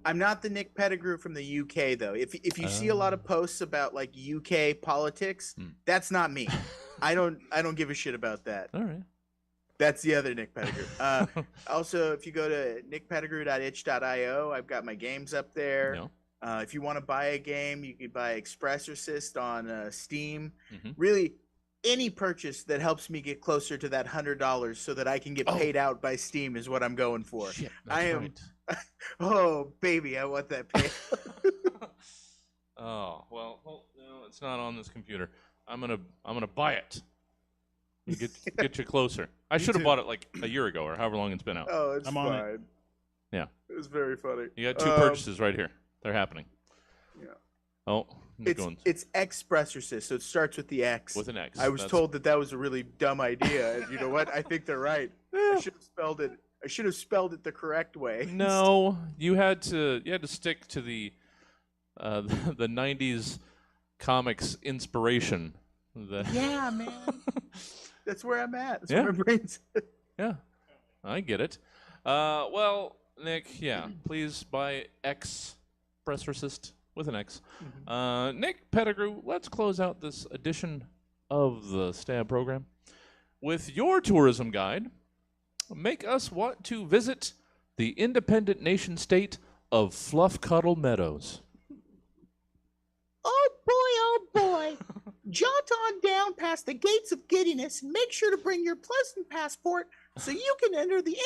the Nick Pettigrew from the UK though. If you see a lot of posts about like UK politics, that's not me. I don't give a shit about that. All right. That's the other Nick Pettigrew. Also, if you go to nickpettigrew.itch.io, I've got my games up there. No. If you want to buy a game, you can buy Expressorcist on Steam. Mhm. Really, any purchase that helps me get closer to that $100 so that I can get paid out by Steam is what I'm going for. Shit, that's I am. right. Oh, baby, I want that pay. Oh, well, no, it's not on this computer. I'm gonna buy it. Get you closer. I should have too. bought it like a year ago or however long it's been out. Oh, it's I'm on it. fine. Yeah. It was very funny. You got two purchases right here. They're happening. Yeah. Oh, It's Expressorcist, so it starts with the X. with an X. I was That's- told that was a really dumb idea. And you know what? I think they're right. I should have spelled it the correct way. No, you had to stick to the 90s comics inspiration. Yeah, man. That's where I'm at. That's Yeah. where my brain's at. Yeah, I get it. Well, Nick, please buy Expressorcist with an X. Nick Pettigrew, let's close out this edition of the Stab program with your tourism guide. Make us want to visit the independent nation state of Fluff Cuddle Meadows. Oh boy, jaunt on down past the gates of giddiness and make sure to bring your pleasant passport so you can enter the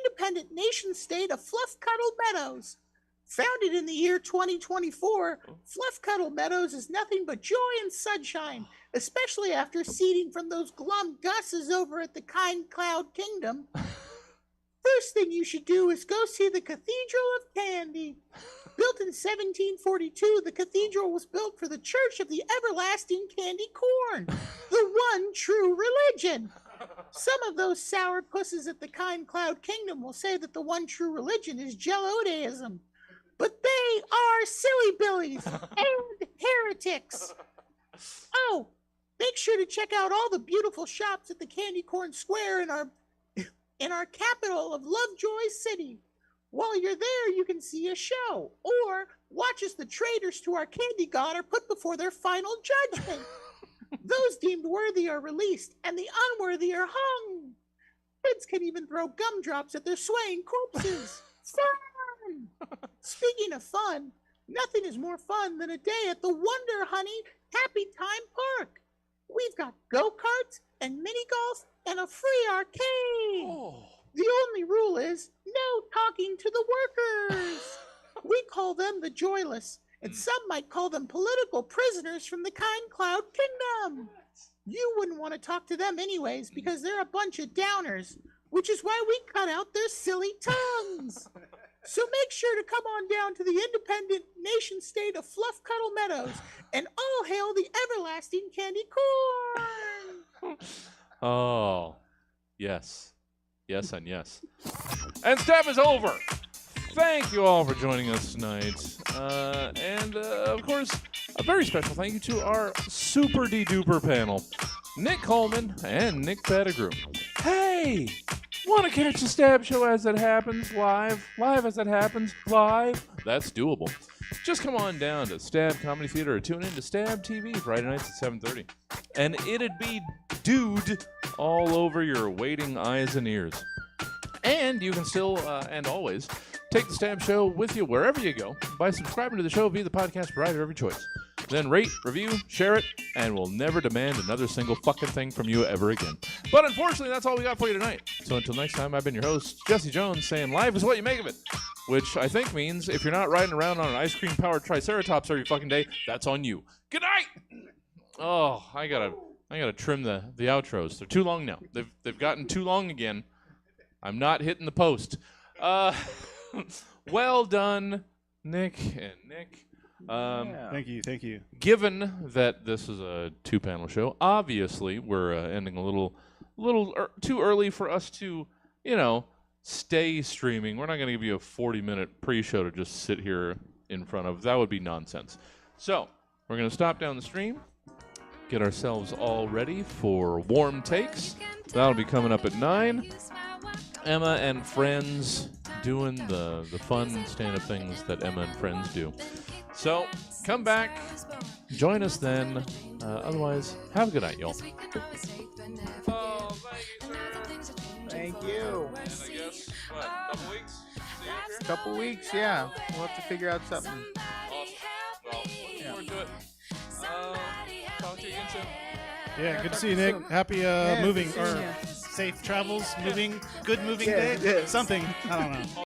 independent nation state of Fluff Cuddle Meadows. Founded in the year 2024, Fluff Cuddle Meadows is nothing but joy and sunshine, especially after seeding from those glum gusses over at the Kind Cloud Kingdom. For first thing you should do is go see the Cathedral of Candy. Built in 1742, the cathedral was built for the Church of the Everlasting Candy Corn, the one true religion. Some of those sourpusses at the Kind Cloud Kingdom will say that the one true religion is Jello-deism, but they are silly billies and heretics. Oh, make sure to check out all the beautiful shops at the Candy Corn Square in our capital of Lovejoy City. While you're there, you can see a show or watch as the traitors to our candy god are put before their final judgment. Those deemed worthy are released, and the unworthy are hung. Kids can even throw gumdrops at their swaying corpses. Fun! Speaking of fun, nothing is more fun than a day at the Wonder Honey Happy Time Park. We've got go-karts and mini-golf and a free arcade. Oh. The only rule is no talking to the workers. We call them the joyless, and some might call them political prisoners from the Kind Cloud Kingdom. You wouldn't want to talk to them anyways because they're a bunch of downers, which is why we cut out their silly tongues. So make sure to come on down to the independent nation state of Fluff, Cuddle, Meadows, and all hail the everlasting candy corn. Oh, yes. Yes and yes. And Stab is over. Thank you all for joining us tonight. And of course, a very special thank you to our super de-duper panel, Nick Coleman and Nick Pettigrew. Hey! Want to catch the Stab show as it happens live? Live as it happens live? That's doable. Just come on down to Stab Comedy Theater or tune in to Stab TV Friday nights at 7:30. And it'd be dude all over your waiting eyes and ears. And you can still, and always, take the Stab Show with you wherever you go by subscribing to the show via the podcast provider of your choice. Then rate, review, share it, and we'll never demand another single fucking thing from you ever again. But unfortunately, that's all we got for you tonight. So until next time, I've been your host, Jesse Jones, saying life is what you make of it. Which I think means if you're not riding around on an ice cream-powered Triceratops every fucking day, that's on you. Good night! Oh, I gotta trim the outros. They're too long now. They've gotten too long again. I'm not hitting the post. Well done, Nick and Nick. Thank you. Given that this is a two-panel show, obviously we're ending a little too early for us to, stay streaming. We're not going to give you a 40-minute pre-show to just sit here in front of. That would be nonsense. So we're going to stop down the stream, get ourselves all ready for warm takes. That'll be coming up at 9. Emma and friends doing the fun stand-up things that Emma and friends do. So come back, join us then. Otherwise, have a good night, y'all. Oh, thank you, sir. Thank you. And I guess, what, couple weeks? See you up here? Couple weeks, yeah. We'll have to figure out something. Awesome. Well, looking forward to it. Talk to you again soon. Yeah, good to see you, Nick. Happy moving or safe travels, moving, good moving day, yeah. something. I don't know.